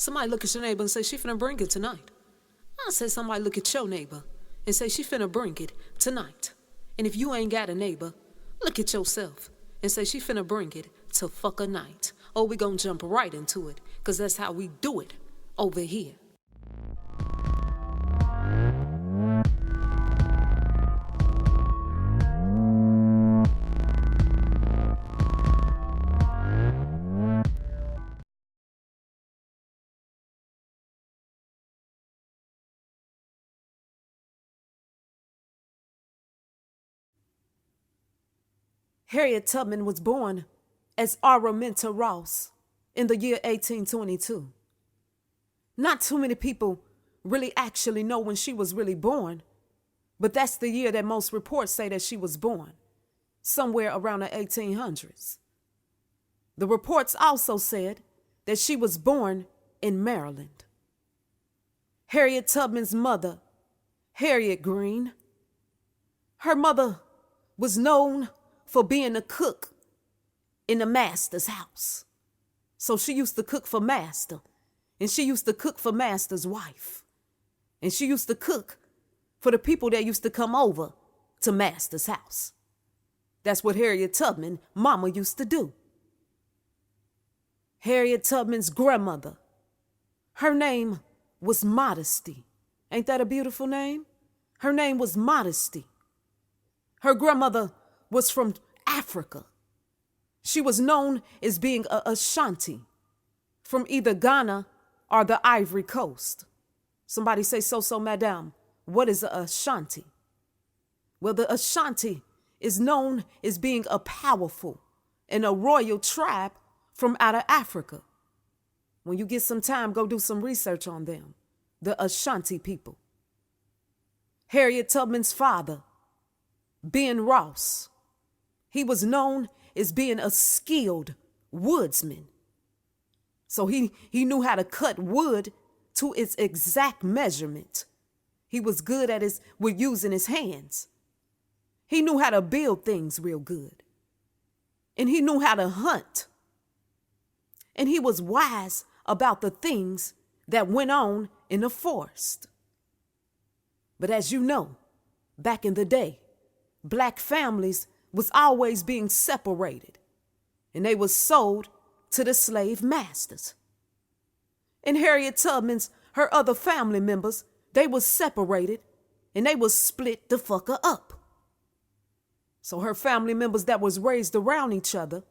Somebody look at your neighbor and say, she finna bring it tonight. I say somebody look at your neighbor and say, she finna bring it tonight. And if you ain't got a neighbor, look at yourself and say, she finna bring it to fuck a night. Oh, we gonna jump right into it, because that's how we do it over here. Harriet Tubman was born as Araminta Ross in the year 1822. Not too many people really actually know when she was really born, but that's the year that most reports say that she was born, somewhere around the 1800s. The reports also said that she was born in Maryland. Harriet Tubman's mother, Harriet Green, her mother was known for being a cook in the master's house. So she used to cook for master, and she used to cook for master's wife. And she used to cook for the people that used to come over to master's house. That's what Harriet Tubman, mama, used to do. Harriet Tubman's grandmother, her name was Modesty. Ain't that a beautiful name? Her name was Modesty. Her grandmother was from Africa. She was known as being a Ashanti from either Ghana or the Ivory Coast. Somebody say, so, madam, what is a Ashanti? Well, the Ashanti is known as being a powerful and a royal tribe from out of Africa. When you get some time, go do some research on them, the Ashanti people. Harriet Tubman's father, Ben Ross, he was known as being a skilled woodsman. So he knew how to cut wood to its exact measurement. He was good at with using his hands. He knew how to build things real good. And he knew how to hunt. And he was wise about the things that went on in the forest. But as you know, back in the day, black families was always being separated, and they was sold to the slave masters. And Harriet Tubman's, her other family members, they was separated, and they was split the fucker up. So her family members that was raised around each other,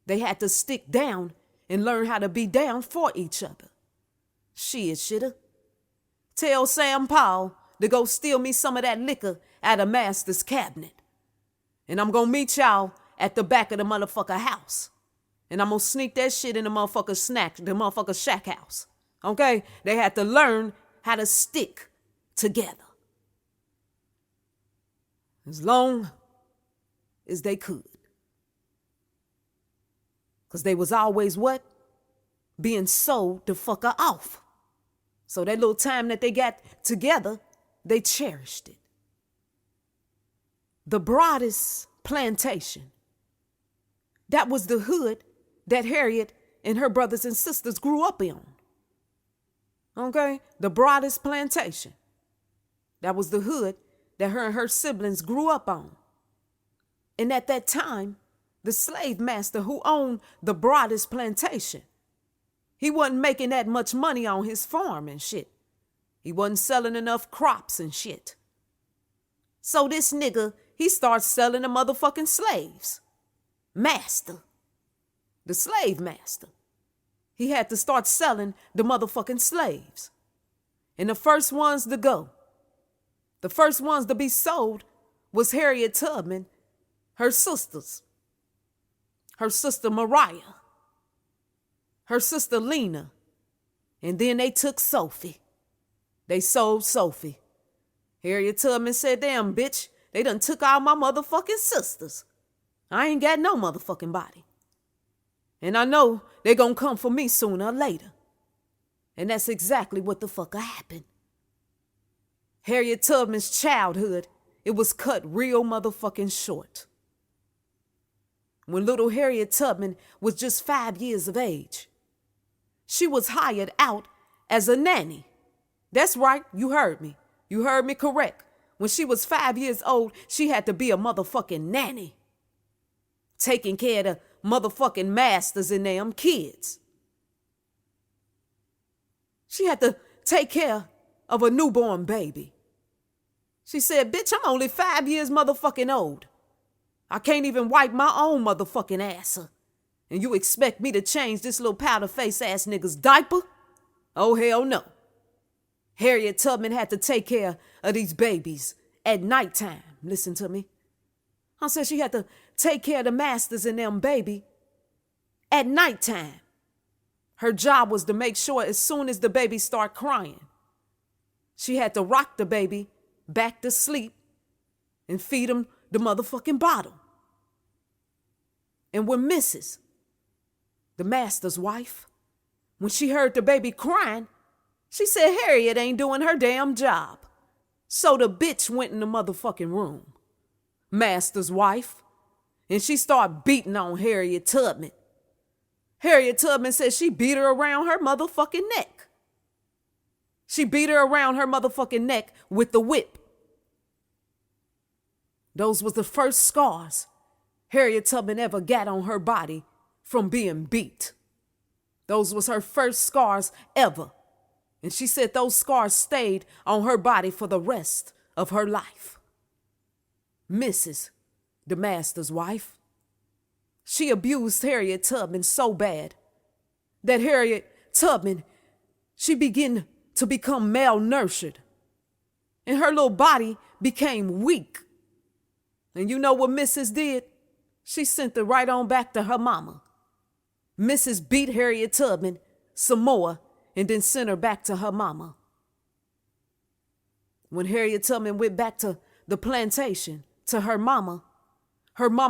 they had to stick down and learn how to be down for each other. Shit, shitta. Tell Sam Paul to go steal me some of that liquor out of Master's cabinet. And I'm gonna meet y'all at the back of the motherfucker house. And I'm gonna sneak that shit in the motherfucker shack house. Okay? They had to learn how to stick together. As long as they could. Because they was always what? Being sold the fucker off. So that little time that they got together, they cherished it. The Broadest Plantation. That was the hood that Harriet and her brothers and sisters grew up in. Okay? The Broadest Plantation. That was the hood that her and her siblings grew up on. And at that time, the slave master who owned the Broadest Plantation, he wasn't making that much money on his farm and shit. He wasn't selling enough crops and shit. So this nigga, he starts selling the motherfucking slaves. Master. The slave master. He had to start selling the motherfucking slaves. And the first ones to go, the first ones to be sold was Harriet Tubman, her sisters. Her sister Mariah. Her sister Lena. And then they took Sophie. They sold Sophie. Harriet Tubman said, damn, bitch, they done took all my motherfucking sisters. I ain't got no motherfucking body. And I know they gonna come for me sooner or later. And that's exactly what the fucker happened. Harriet Tubman's childhood, it was cut real motherfucking short. When little Harriet Tubman was just 5 years of age, She was hired out as a nanny. That's right, you heard me. You heard me correct. When she was 5 years old, she had to be a motherfucking nanny. Taking care of the motherfucking masters and them kids. She had to take care of a newborn baby. She said, bitch, I'm only 5 years motherfucking old. I can't even wipe my own motherfucking ass. And you expect me to change this little powder face ass nigga's diaper? Oh, hell no. Harriet Tubman had to take care of these babies at nighttime. Listen to me. I said she had to take care of the masters and them baby at nighttime. Her job was to make sure as soon as the baby start crying, she had to rock the baby back to sleep and feed him the motherfucking bottle. And when Mrs., the master's wife, when she heard the baby crying, she said Harriet ain't doing her damn job. So the bitch went in the motherfucking room, master's wife, and she started beating on Harriet Tubman. Harriet Tubman said she beat her around her motherfucking neck. She beat her around her motherfucking neck with the whip. Those was the first scars Harriet Tubman ever got on her body from being beat. Those was her first scars ever. And she said those scars stayed on her body for the rest of her life. Mrs., the master's wife, she abused Harriet Tubman so bad that Harriet Tubman, she began to become malnourished. And her little body became weak. And you know what Mrs. did? She sent her right on back to her mama. Mrs. beat Harriet Tubman some more and then sent her back to her mama. When Harriet Tubman went back to the plantation, to her mama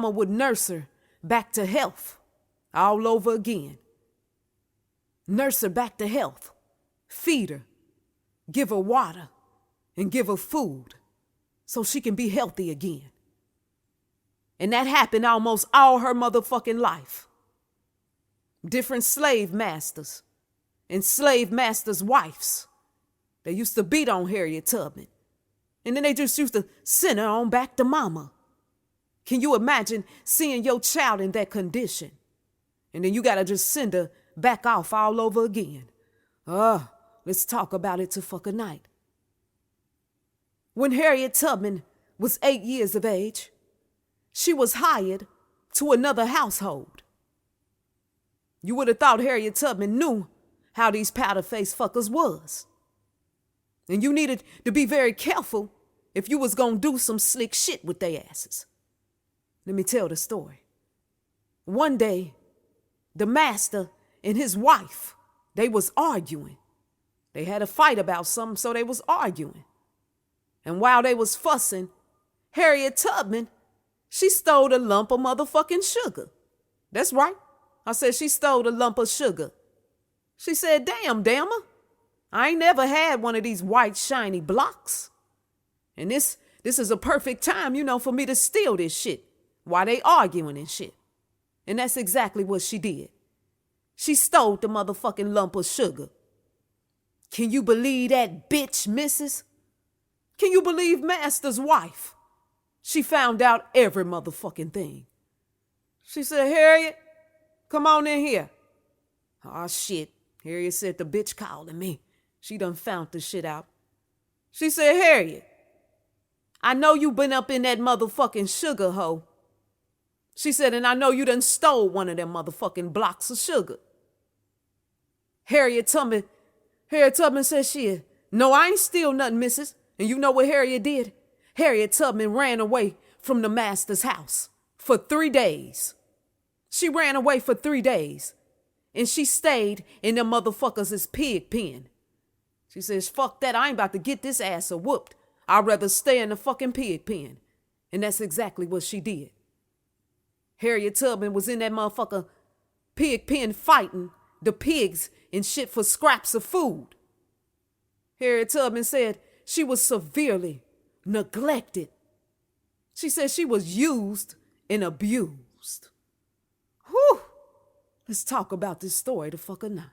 would nurse her back to health all over again. Nurse her back to health, feed her, give her water, and give her food so she can be healthy again. And that happened almost all her motherfucking life. Different slave masters and slave masters' wives, they used to beat on Harriet Tubman. And then they just used to send her on back to mama. Can you imagine seeing your child in that condition? And then you gotta just send her back off all over again. Let's talk about it till fucking night. When Harriet Tubman was 8 years of age, she was hired to another household. You would have thought Harriet Tubman knew how these powder-faced fuckers was. And you needed to be very careful if you was gonna do some slick shit with their asses. Let me tell the story. One day, the master and his wife, they was arguing. They had a fight about something, so they was arguing. And while they was fussing, Harriet Tubman, she stole a lump of motherfucking sugar. That's right. I said she stole a lump of sugar. She said, damn her. I ain't never had one of these white shiny blocks. And this is a perfect time, for me to steal this shit while they arguing and shit. And that's exactly what she did. She stole the motherfucking lump of sugar. Can you believe that bitch, missus? Can you believe master's wife? She found out every motherfucking thing. She said, Harriet, come on in here. Oh, shit. Harriet said, the bitch calling me. She done found the shit out. She said, Harriet, I know you been up in that motherfucking sugar hoe. She said, and I know you done stole one of them motherfucking blocks of sugar. Harriet Tubman said, no, I ain't steal nothing, missus. And you know what Harriet did? Harriet Tubman ran away from the master's house for 3 days. She ran away for 3 days. And she stayed in them motherfuckers' pig pen. She says, fuck that, I ain't about to get this ass whooped. I'd rather stay in the fucking pig pen. And that's exactly what she did. Harriet Tubman was in that motherfucker pig pen fighting the pigs and shit for scraps of food. Harriet Tubman said she was severely neglected. She said she was used and abused. Whew. Let's talk about this story the fucking night.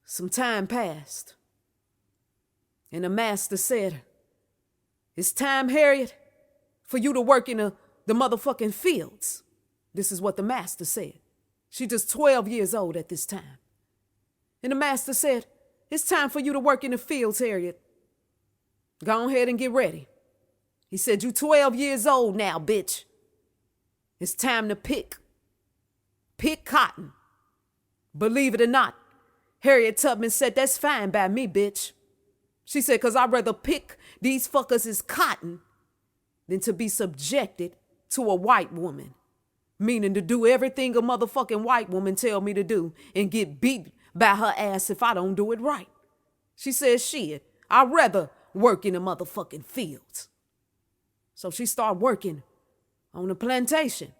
Some time passed, and the master said, "It's time, Harriet, for you to work in the motherfucking fields." This is what the master said. She just 12 years old at this time. And the master said, "It's time for you to work in the fields, Harriet. Go ahead and get ready." He said, "You 12 years old now, bitch. It's time to pick. Pick cotton." Believe it or not, Harriet Tubman said, "That's fine by me, bitch." She said, "Because I'd rather pick these fuckers as cotton than to be subjected to a white woman." Meaning to do everything a motherfucking white woman tell me to do and get beat by her ass if I don't do it right. She said, "Shit, I'd rather work in the motherfucking fields." So she started working on the plantation.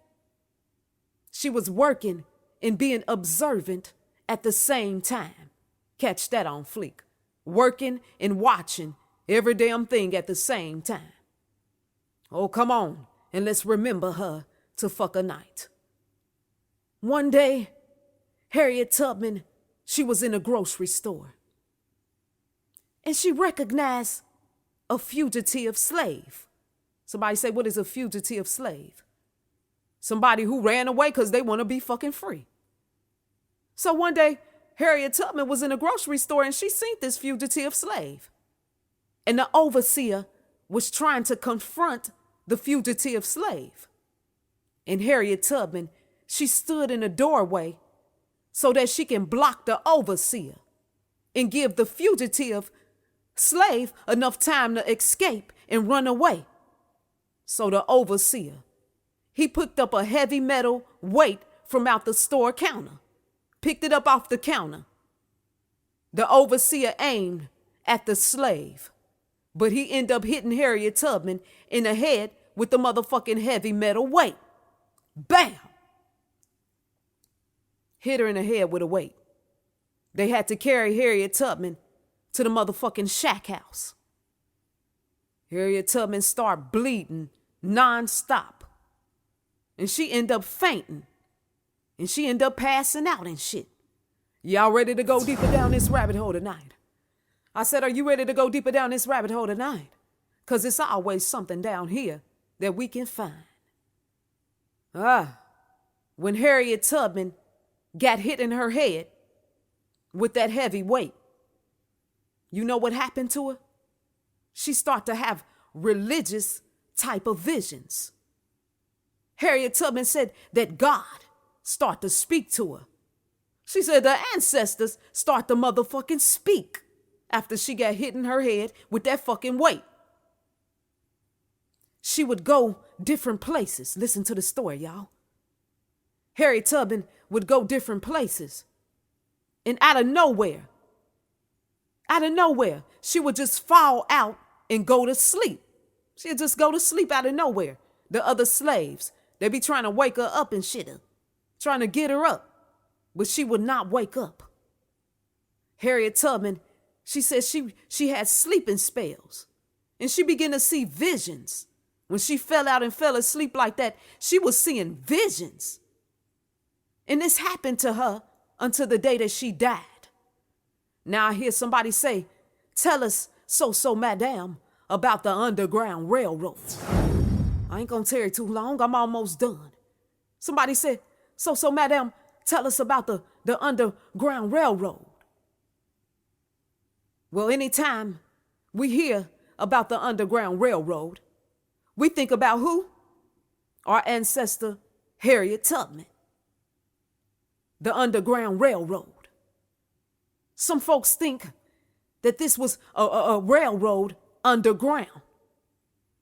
She was working and being observant at the same time. Catch that on fleek. Working and watching every damn thing at the same time. Oh, come on, and let's remember her to fuck a night. One day, Harriet Tubman, she was in a grocery store. And she recognized a fugitive slave. Somebody say, what is a fugitive slave? Somebody who ran away because they want to be fucking free. So one day, Harriet Tubman was in a grocery store and she seen this fugitive slave. And the overseer was trying to confront the fugitive slave. And Harriet Tubman, she stood in the doorway so that she can block the overseer and give the fugitive slave enough time to escape and run away. So the overseer, he picked up a heavy metal weight from out the store counter, picked it up off the counter. The overseer aimed at the slave, but he ended up hitting Harriet Tubman in the head with the motherfucking heavy metal weight. Bam! Hit her in the head with a weight. They had to carry Harriet Tubman to the motherfucking shack house. Harriet Tubman started bleeding nonstop. And she ended up fainting. And she ended up passing out and shit. Y'all ready to go deeper down this rabbit hole tonight? I said, are you ready to go deeper down this rabbit hole tonight? Because it's always something down here that we can find. When Harriet Tubman got hit in her head with that heavy weight, you know what happened to her? She started to have religious type of visions. Harriet Tubman said that God started to speak to her. She said the ancestors start to motherfucking speak after she got hit in her head with that fucking weight. She would go different places. Listen to the story, y'all. Harriet Tubman would go different places. And out of nowhere, she would just fall out and go to sleep. She'd just go to sleep out of nowhere. The other slaves, they'd be trying to wake her up and shit her, trying to get her up, but she would not wake up. Harriet Tubman, she said she had sleeping spells, and she began to see visions. When she fell out and fell asleep like that, she was seeing visions. And this happened to her until the day that she died. Now I hear somebody say, tell us, so madam, about the Underground Railroad. I ain't gonna tarry too long, I'm almost done. Somebody said, so madam, tell us about the Underground Railroad. Well, anytime we hear about the Underground Railroad, we think about who? Our ancestor, Harriet Tubman. The Underground Railroad. Some folks think that this was a railroad underground.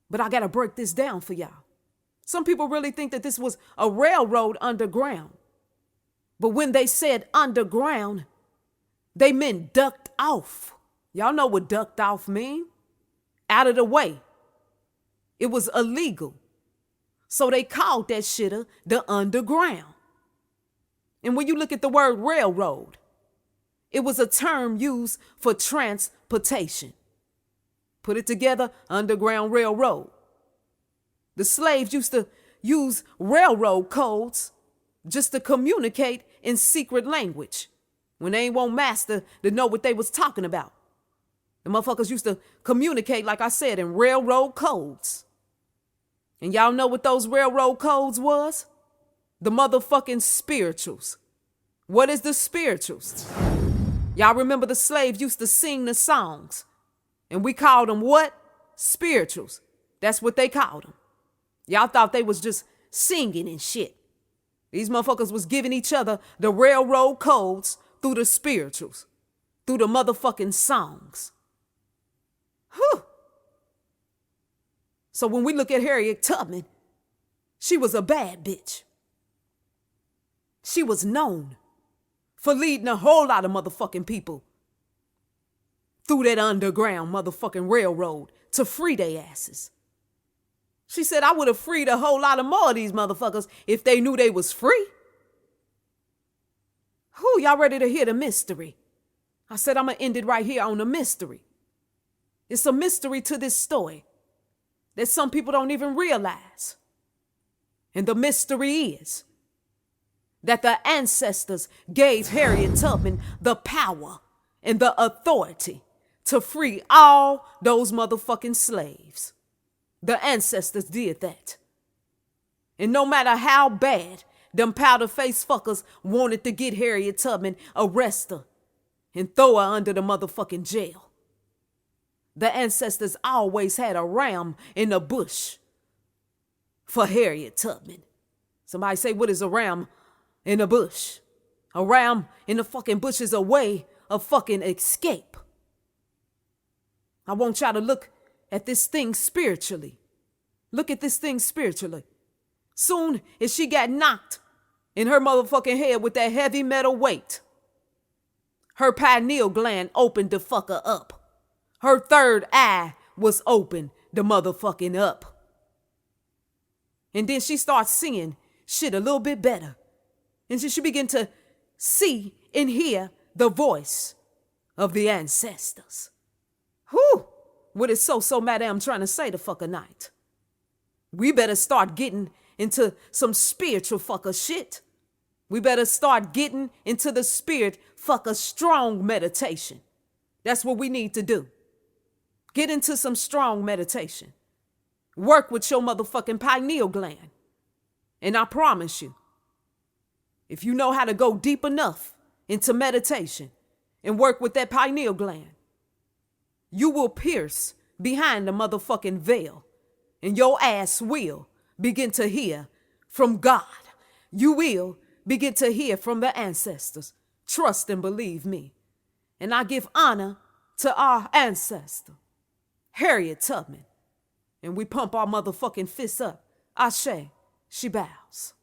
But I gotta break this down for y'all. Some people really think that this was a railroad underground. But when they said underground, they meant ducked off. Y'all know what ducked off mean? Out of the way. It was illegal. So they called that shitter the underground. And when you look at the word railroad, it was a term used for transportation. Put it together, Underground Railroad. The slaves used to use railroad codes just to communicate in secret language. when they ain't want master to know what they was talking about. The motherfuckers used to communicate, like I said, in railroad codes. And y'all know what those railroad codes was? The motherfucking spirituals. What is the spirituals? Y'all remember the slaves used to sing the songs. And we called them what? Spirituals. That's what they called them. Y'all thought they was just singing and shit. These motherfuckers was giving each other the railroad codes through the spirituals. Through the motherfucking songs. Whew. So when we look at Harriet Tubman, she was a bad bitch. She was known for leading a whole lot of motherfucking people through that underground motherfucking railroad to free their asses. She said, I would have freed a whole lot of more of these motherfuckers if they knew they was free. Who, y'all ready to hear the mystery? I said, I'm going to end it right here on the mystery. It's a mystery to this story that some people don't even realize. And the mystery is that the ancestors gave Harriet Tubman the power and the authority to free all those motherfucking slaves. The ancestors did that. And no matter how bad them powder-faced fuckers wanted to get Harriet Tubman, arrest her, and throw her under the motherfucking jail, the ancestors always had a ram in the bush for Harriet Tubman. Somebody say, what is a ram in the bush? A ram in the fucking bush is a way of fucking escape. I want y'all to look at this thing spiritually. Look at this thing spiritually. Soon as she got knocked in her motherfucking head with that heavy metal weight, her pineal gland opened the fucker up. Her third eye was open the motherfucking up. And then she starts seeing shit a little bit better. And she began to see and hear the voice of the ancestors. Whew! What is so madam trying to say the fucker night? We better start getting into some spiritual fucker shit. We better start getting into the spirit fucker strong meditation. That's what we need to do. Get into some strong meditation. Work with your motherfucking pineal gland. And I promise you, if you know how to go deep enough into meditation and work with that pineal gland, you will pierce behind the motherfucking veil and your ass will begin to hear from God. You will begin to hear from the ancestors. Trust and believe me. And I give honor to our ancestor, Harriet Tubman. And we pump our motherfucking fists up. Ashe, she bows.